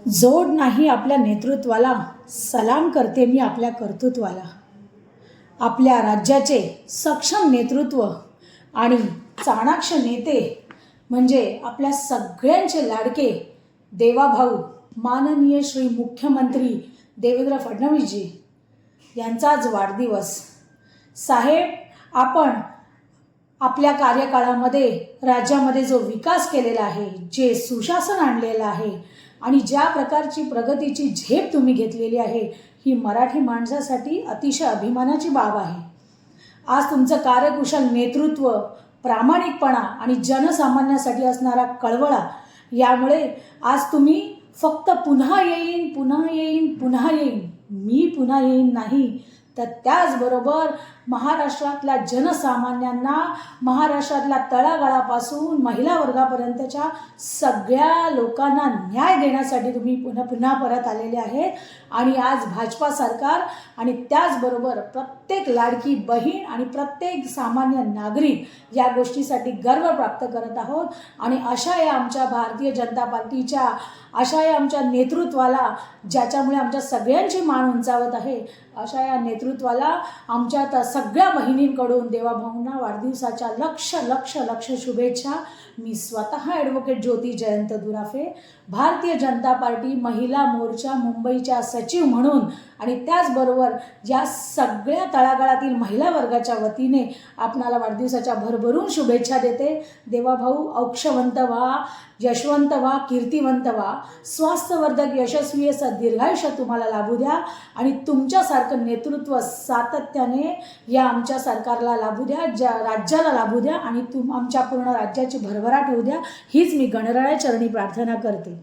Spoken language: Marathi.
जोड नाही आपल्या नेतृत्वाला, सलाम करते मी आपल्या कर्तृत्वाला. आपल्या राज्याचे सक्षम नेतृत्व आणि चाणाक्ष नेते म्हणजे आपल्या सगळ्यांचे लाडके देवाभाऊ माननीय श्री मुख्यमंत्री देवेंद्र फडणवीसजी यांचा आज वाढदिवस. साहेब, आपण आपल्या कार्यकाळामध्ये राज्यामध्ये जो विकास केलेला आहे, जे सुशासन आणलेलं आहे आणि ज्या प्रकारची प्रगतीची झेप तुम्ही घेतलेली आहे, ही मराठी माणसासाठी अतिशय अभिमानाची बाब आहे. आज तुमचं कार्यकुशल नेतृत्व, प्रामाणिकपणा आणि जनसामान्यासाठी असणारा कळवळा यामुळे आज तुम्ही फक्त पुन्हा येईन पुन्हा येईन पुन्हा येईन, मी पुन्हा येईन नाही, तर त्याचबरोबर महाराष्ट्रातल्या जनसामान्यांना, महाराष्ट्रातल्या तळागाळापासून महिला वर्गापर्यंतच्या सगळ्या लोकांना न्याय देण्यासाठी तुम्ही पुन्हा परत आलेले आहेत. आणि आज भाजपा सरकार आणि त्याचबरोबर प्रत्येक लाडकी बहीण आणि प्रत्येक सामान्य नागरिक या गोष्टीसाठी गर्व प्राप्त करत आहोत. आणि अशा या आमच्या भारतीय जनता पार्टीच्या, अशा या आमच्या नेतृत्वाला, ज्याच्यामुळे आमच्या सगळ्यांची मान उंचावत आहे, अशा या नेतृत्वाला आमच्या सगळ्या बहिणींकडून देवाभाऊंना वाढदिवसाच्या लक्ष लक्ष लक्ष शुभेच्छा. मी स्वतः ॲडव्होकेट ज्योती जयंत दुराफे, भारतीय जनता पार्टी महिला मोर्चा मुंबईच्या सचिव म्हणून आणि त्याचबरोबर या सगळ्या तळागाळातील महिला वर्गाच्या वतीने आपणाला वाढदिवसाच्या भरभरून शुभेच्छा देते. देवाभाऊ औक्षवंत व्हा, यशवंत व्हा, कीर्तिवंत व्हा, स्वास्थ्यवर्धक यशस्वी असं दीर्घायुष्य तुम्हाला लाभू द्या आणि तुमच्यासारखं नेतृत्व सातत्याने या आमच्या सरकारला लाभू द्या, ज्या राज्याला लाभू द्या आणि आमच्या पूर्ण राज्याची भरभराट होऊ द्या, हीच मी गणराया चरणी प्रार्थना करते.